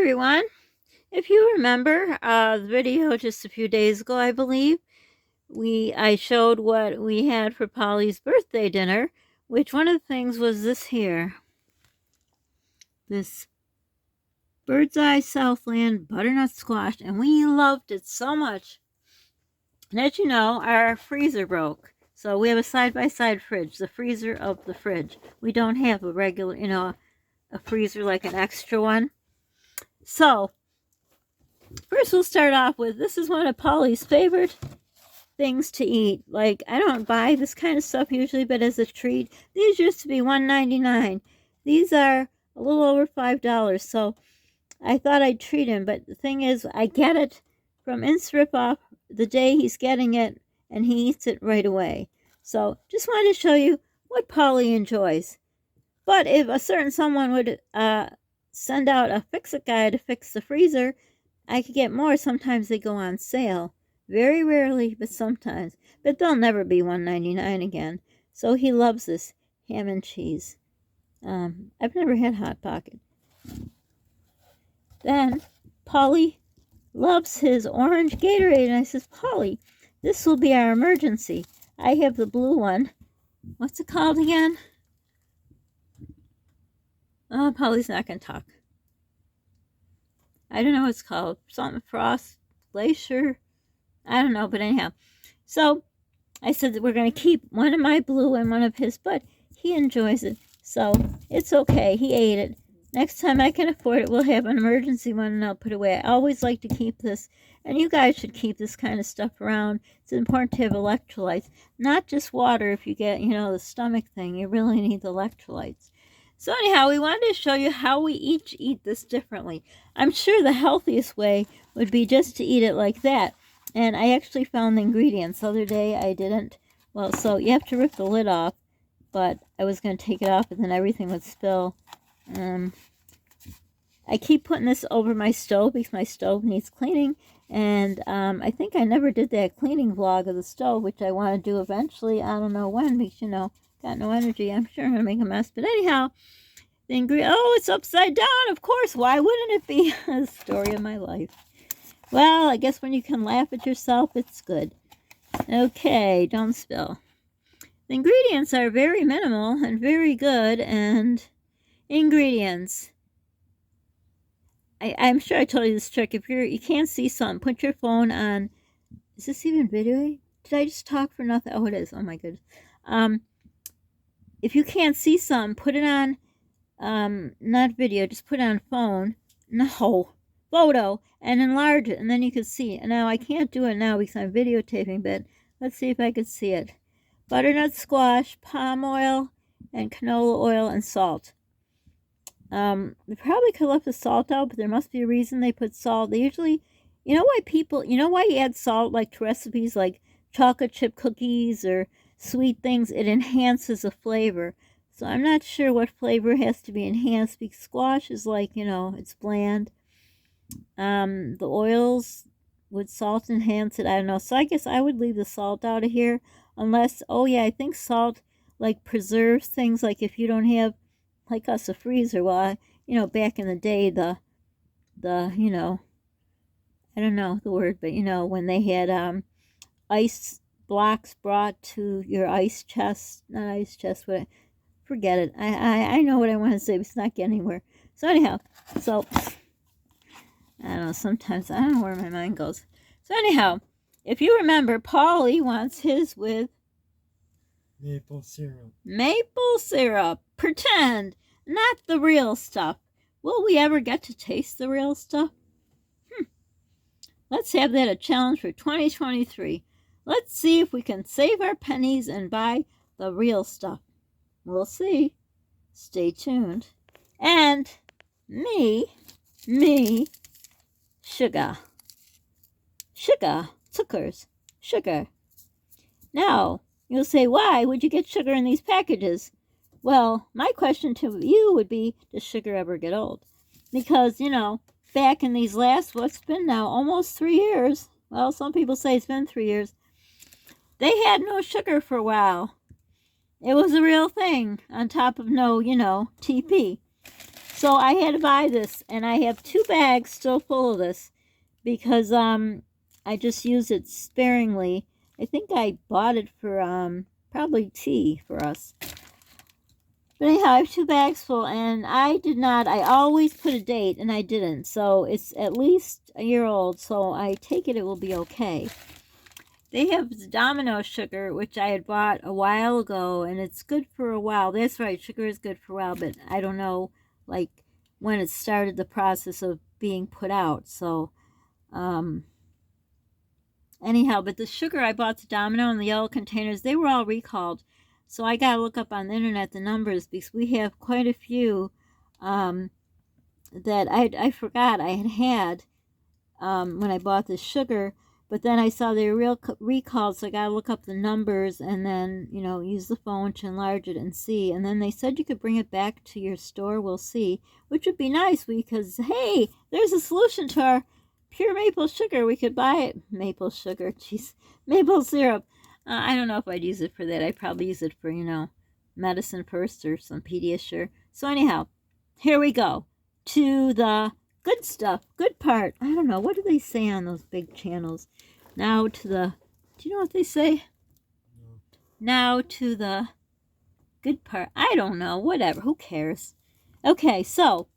everyone. If you remember the video just a few days ago, I believe, I showed what we had for Polly's birthday dinner, which one of the things was this here. This Bird's Eye Southland butternut squash, and we loved it so much. And as you know, our freezer broke. So we have a side-by-side fridge, the freezer of the fridge. We don't have a regular, a freezer like an extra one. So first, we'll start off with, this is one of Polly's favorite things to eat. Like, I don't buy this kind of stuff usually, but as a treat, these used to be $1.99. These are a little over $5, so I thought I'd treat him. But the thing is, I get it from Instrip the day he's getting it, and he eats it right away. So, just wanted to show you what Polly enjoys. But if a certain someone would send out a fix-it guy to fix the freezer, I could get more. Sometimes they go on sale. Very rarely, but sometimes. But they'll never be $1.99 again. So he loves this ham and cheese. I've never had Hot Pocket. Then Polly loves his orange Gatorade. And I says, Polly, this will be our emergency. I have the blue one. What's it called again? Oh, Polly's not going to talk. I don't know what it's called. Something Frost Glacier. I don't know, but anyhow. So I said that we're going to keep one of my blue and one of his, but he enjoys it. So it's okay. He ate it. Next time I can afford it, we'll have an emergency one and I'll put it away. I always like to keep this, and you guys should keep this kind of stuff around. It's important to have electrolytes, not just water. If you get, the stomach thing, you really need the electrolytes. So anyhow, we wanted to show you how we each eat this differently. I'm sure the healthiest way would be just to eat it like that. And I actually found the ingredients. The other day I didn't. Well, so you have to rip the lid off, but I was going to take it off and then everything would spill. I keep putting this over my stove because my stove needs cleaning. And I think I never did that cleaning vlog of the stove, which I want to do eventually. I don't know when because, got no energy. I'm sure I'm going to make a mess. But anyhow, the ingredient, oh, it's upside down. Of course. Why wouldn't it be? The story of my life. Well, I guess when you can laugh at yourself, it's good. Okay, don't spill. The ingredients are very minimal and very good. And ingredients. I'm sure I told you this trick. If you can't see something, put your phone on. Is this even videoing? Did I just talk for nothing? Oh, it is. Oh, my goodness. If you can't see something, put it on, not video, just put it on phone. No, photo, and enlarge it, and then you can see it. And now I can't do it now because I'm videotaping, but let's see if I can see it. Butternut squash, palm oil, and canola oil, and salt. They probably could have left the salt out, but there must be a reason they put salt. They usually, you know why you add salt like to recipes like chocolate chip cookies or sweet things? It enhances the flavor. So I'm not sure what flavor has to be enhanced because squash is like, it's bland. The oils would salt enhance it. I don't know. So I guess I would leave the salt out of here unless, oh yeah, I think salt like preserves things. Like if you don't have, like us, a freezer. Well, back in the day, the I don't know the word, but when they had ice blocks brought to your ice chest, not ice chest, but forget it. I know what I want to say, but it's not getting anywhere. So anyhow, so I don't know, sometimes I don't know where my mind goes. So anyhow, if you remember, Polly wants his with maple syrup. Maple syrup. Pretend, not the real stuff. Will we ever get to taste the real stuff? Let's have that a challenge for 2023. Let's see if we can save our pennies and buy the real stuff. We'll see. Stay tuned. And me, sugar. Zuckers, sugar. Now, you'll say, why would you get sugar in these packages? Well, my question to you would be, does sugar ever get old? Because, back in these last, what's been now, almost 3 years. Well, some people say it's been 3 years. They had no sugar for a while. It was a real thing on top of no, TP. So I had to buy this, and I have 2 bags still full of this because I just use it sparingly. I think I bought it for probably tea for us. But anyhow, I have 2 bags full, and I did not. I always put a date, and I didn't. So it's at least a year old. So I take it will be okay. They have the Domino sugar, which I had bought a while ago, and it's good for a while. That's right, sugar is good for a while, but I don't know, like, when it started the process of being put out. So, anyhow, but the sugar I bought, the Domino and the yellow containers, they were all recalled. So I got to look up on the internet the numbers because we have quite a few that I forgot I had when I bought the sugar. But then I saw they were recalled, so I got to look up the numbers and then, use the phone to enlarge it and see. And then they said you could bring it back to your store. We'll see, which would be nice because, hey, there's a solution to our pure maple sugar. We could buy it. Maple sugar, jeez. Maple syrup. I don't know if I'd use it for that. I'd probably use it for, medicine first or some Pediasure. So anyhow, here we go to the good stuff, good part. I don't know. What do they say on those big channels? Now to the, do you know what they say? No. Now to the good part. I don't know. Whatever. Who cares? Okay, so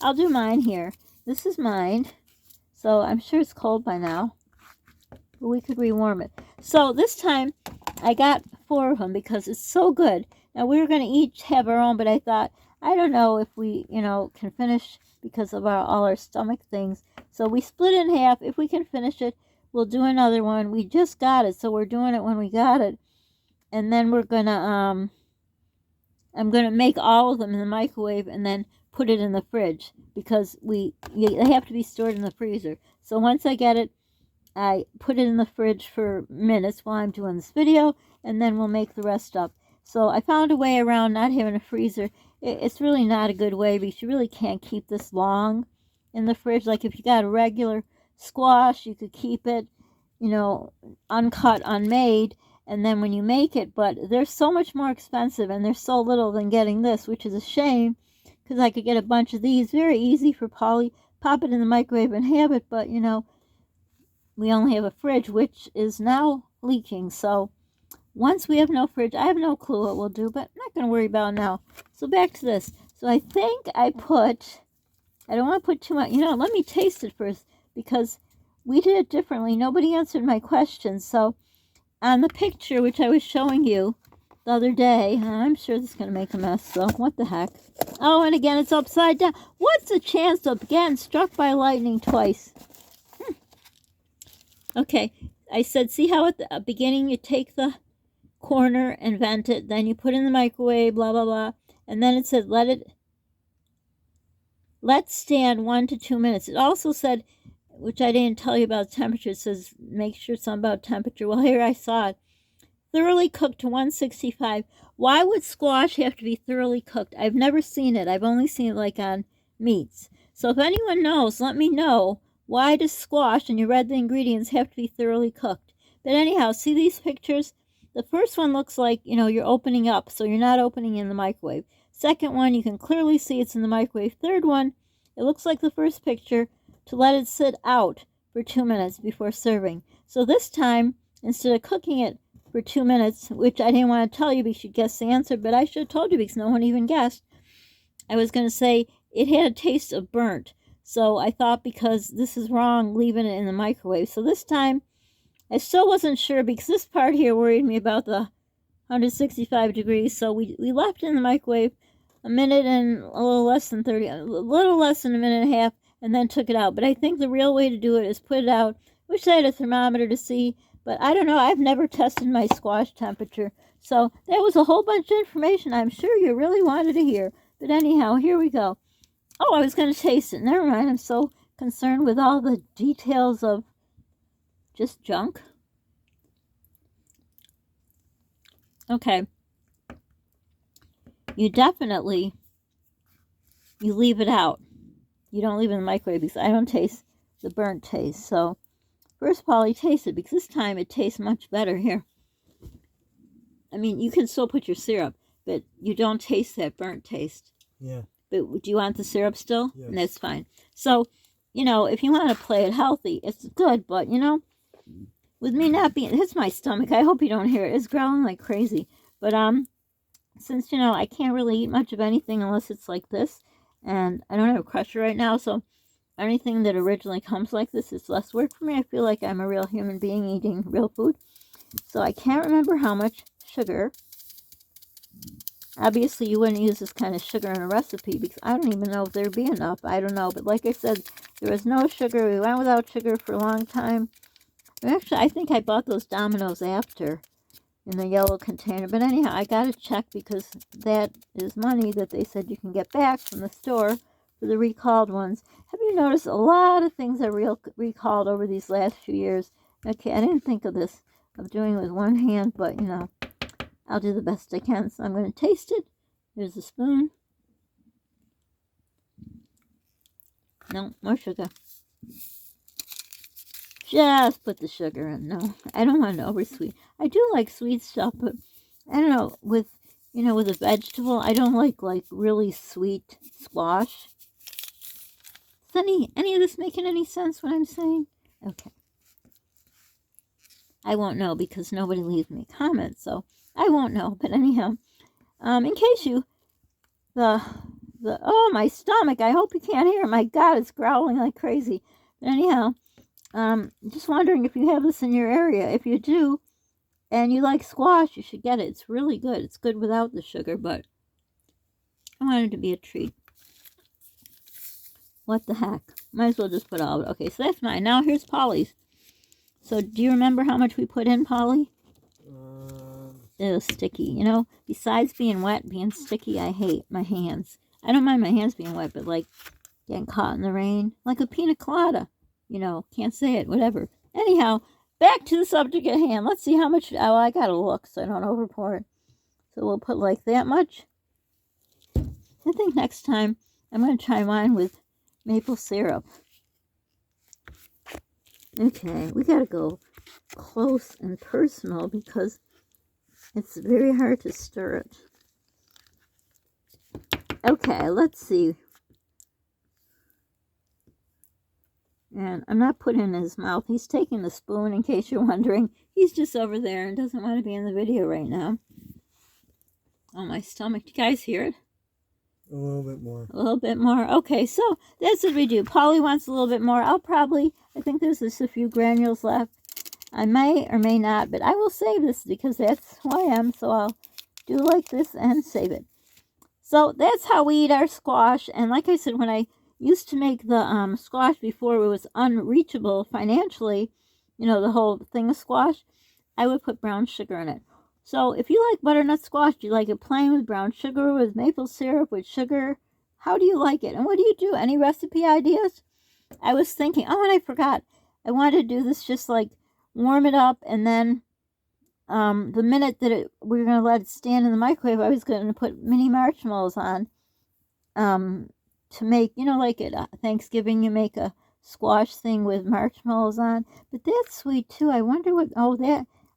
I'll do mine here. This is mine. So I'm sure it's cold by now. But we could rewarm it. So this time I got 4 of them because it's so good. Now we were going to each have our own, but I thought, I don't know if we, can finish because of all our stomach things. So we split it in half. If we can finish it, we'll do another one. We just got it, so we're doing it when we got it. And then we're going to, I'm going to make all of them in the microwave and then put it in the fridge because they have to be stored in the freezer. So once I get it, I put it in the fridge for minutes while I'm doing this video, and then we'll make the rest up. So I found a way around not having a freezer. It's really not a good way because you really can't keep this long in the fridge. Like if you got a regular squash, you could keep it, uncut, unmade, and then when you make it, but they're so much more expensive and they're so little than getting this, which is a shame because I could get a bunch of these. Very easy for Polly. Pop it in the microwave and have it, but, we only have a fridge, which is now leaking. So once we have no fridge, I have no clue what we'll do, but I'm not going to worry about it now. So back to this. So I think I don't want to put too much, let me taste it first because we did it differently. Nobody answered my questions. So on the picture, which I was showing you the other day, I'm sure this is going to make a mess, so what the heck. Oh, and again, it's upside down. What's the chance of getting struck by lightning twice? Okay, I said, see how at the beginning you take the corner and vent it, then you put it in the microwave, blah, blah, blah. And then it said, let stand 1 to 2 minutes. It also said, which I didn't tell you about temperature, it says, make sure something about temperature. Well, here I saw it. Thoroughly cooked to 165. Why would squash have to be thoroughly cooked? I've never seen it. I've only seen it like on meats. So if anyone knows, let me know. Why does squash, and you read the ingredients, have to be thoroughly cooked? But anyhow, see these pictures? The first one looks like, you're opening up, so you're not opening in the microwave. Second one, you can clearly see it's in the microwave. Third one, it looks like the first picture, to let it sit out for 2 minutes before serving. So this time, instead of cooking it for 2 minutes, which I didn't want to tell you because you guessed the answer, but I should have told you because no one even guessed. I was going to say it had a taste of burnt. So I thought because this is wrong, leaving it in the microwave. So this time, I still wasn't sure because this part here worried me about the 165 degrees. So we left it in the microwave a minute and a little less than a little less than a minute and a half, and then took it out. But I think the real way to do it is put it out. Wish I had a thermometer to see, but I don't know. I've never tested my squash temperature. So that was a whole bunch of information I'm sure you really wanted to hear. But anyhow, here we go. Oh, I was going to taste it. Never mind. I'm so concerned with all the details of just junk. Okay. You leave it out. You don't leave it in the microwave because I don't taste the burnt taste. So first, Polly, taste it because this time it tastes much better here. I mean, you can still put your syrup, but you don't taste that burnt taste. Yeah. But do you want the syrup still? Yes. And that's fine. So, you know, if you want to play it healthy, it's good. But, you know, with me not being, it's my stomach. I hope you don't hear it. It's growling like crazy. But, since, you know, I can't really eat much of anything unless it's like this. And I don't have a crusher right now. So anything that originally comes like this is less work for me. I feel like I'm a real human being eating real food. So I can't remember how much sugar. Obviously, you wouldn't use this kind of sugar in a recipe because I don't even know if there'd be enough. I don't know. But like I said, there was no sugar. We went without sugar for a long time. And actually, I think I bought those Dominoes after in the yellow container. But anyhow, I got to check because that is money that they said you can get back from the store for the recalled ones. Have you noticed a lot of things are recalled over these last few years? Okay, I didn't think of this, of doing it with one hand, but, you know, I'll do the best I can. So I'm going to taste it. There's a spoon. No, more sugar. Just put the sugar in. No, I don't want it oversweet. I do like sweet stuff, but I don't know, with, you know, with a vegetable, I don't like really sweet squash. Is any of this making any sense what I'm saying? Okay. I won't know because nobody leaves me comments, so I won't know. But anyhow, in case you, oh, my stomach, I hope you can't hear it. My God, it's growling like crazy. But anyhow, just wondering if you have this in your area. If you do, and you like squash, you should get it. It's really good. It's good without the sugar, but I want it to be a treat. What the heck? Might as well just put all of it. Okay, so that's mine. Now here's Polly's. So do you remember how much we put in, Polly? It was sticky. You know, besides being wet, being sticky, I hate my hands. I don't mind my hands being wet, but like getting caught in the rain. Like a pina colada. You know, can't say it, whatever. Anyhow, back to the subject at hand. Let's see how much. Oh, I gotta look so I don't overpour it. So we'll put like that much. I think next time I'm going to try mine with maple syrup. Okay, we gotta go close and personal because it's very hard to stir it. Okay, let's see. And I'm not putting it in his mouth. He's taking the spoon, in case you're wondering. He's just over there and doesn't want to be in the video right now. Oh, my stomach. Do you guys hear it? A little bit more. A little bit more. Okay, so that's what we do. Polly wants a little bit more. I think there's just a few granules left. I may or may not, but I will save this because that's who I am. So I'll do like this and save it. So that's how we eat our squash. And like I said, when I used to make the squash before it was unreachable financially, you know, the whole thing of squash, I would put brown sugar in it. So if you like butternut squash, do you like it plain with brown sugar, with maple syrup, with sugar? How do you like it? And what do you do? Any recipe ideas? I was thinking, oh, and I forgot. I wanted to do this just like warm it up, and then the minute that we were going to let it stand in the microwave, I was going to put mini marshmallows on to make, you know, like at Thanksgiving you make a squash thing with marshmallows on. But that's sweet too. I wonder what,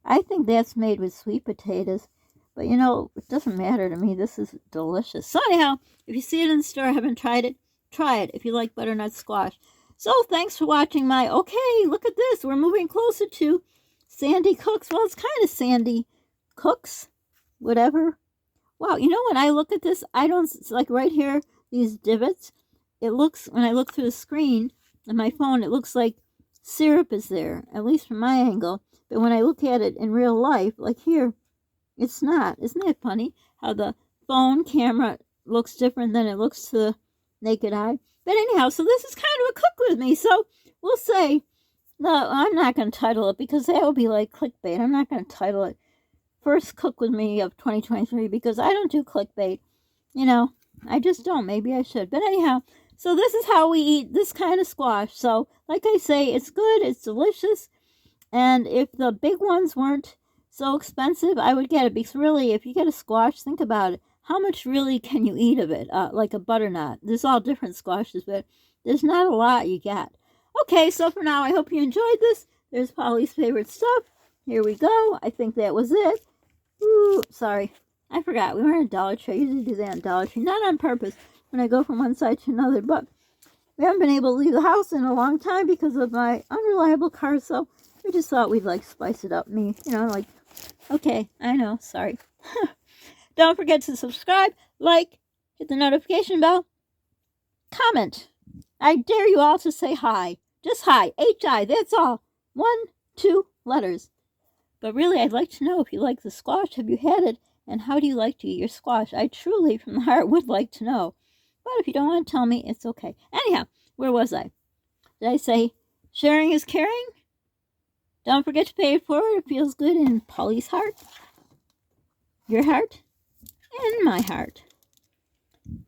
I think that's made with sweet potatoes. But, you know, it doesn't matter to me. This is delicious. So, anyhow, if you see it in the store, haven't tried it, try it if you like butternut squash. So, thanks for watching my, okay, look at this. We're moving closer to Sandy Cooks. Well, it's kind of Sandy Cooks, whatever. Wow, you know, when I look at this, it's like right here, these divots. It looks, when I look through the screen on my phone, it looks like syrup is there, at least from my angle. But when I look at it in real life, like here, it's not. Isn't that funny? How the phone camera looks different than it looks to the naked eye. But anyhow, so this is kind of a cook with me. So we'll say, no, I'm not going to title it because that would be like clickbait. I'm not going to title it First Cook With Me of 2023 because I don't do clickbait. You know, I just don't. Maybe I should. But anyhow, so this is how we eat this kind of squash. So like I say, it's good. It's delicious. And if the big ones weren't so expensive, I would get it. Because really, if you get a squash, think about it. How much really can you eat of it? Like a butternut. There's all different squashes, but there's not a lot you get. Okay, so for now, I hope you enjoyed this. There's Polly's favorite stuff. Here we go. I think that was it. Ooh, sorry. I forgot. We were in Dollar Tree. I usually do that in Dollar Tree. Not on purpose. when I go from one side to another. But we haven't been able to leave the house in a long time because of my unreliable car, so we just thought we'd like spice it up. Like, okay, I know, sorry. Don't forget to subscribe, like, hit the notification bell, comment. I dare you all to say hi. Just hi. H-I, that's all. 1, 2 letters. But really, I'd like to know if you like the squash. Have you had it? And how do you like to eat your squash? I truly, from the heart, would like to know. But if you don't want to tell me, it's okay. Anyhow, where was I? Did I say sharing is caring? Don't forget to pay it forward. It feels good in Polly's heart, your heart, and my heart.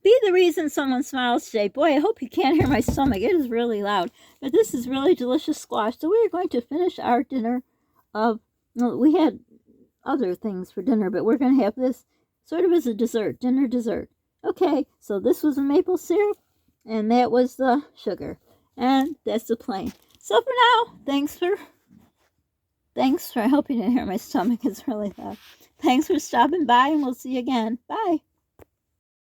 Be the reason someone smiles today. Boy, I hope you can't hear my stomach. It is really loud. But this is really delicious squash. So we are going to finish our dinner of... Well, we had other things for dinner, but we're going to have this sort of as a dessert, dinner dessert. Okay, so this was the maple syrup, and that was the sugar. And that's the plain. So for now, thanks for... I hope you didn't hear my stomach. It's really loud. Thanks for stopping by, and we'll see you again. Bye.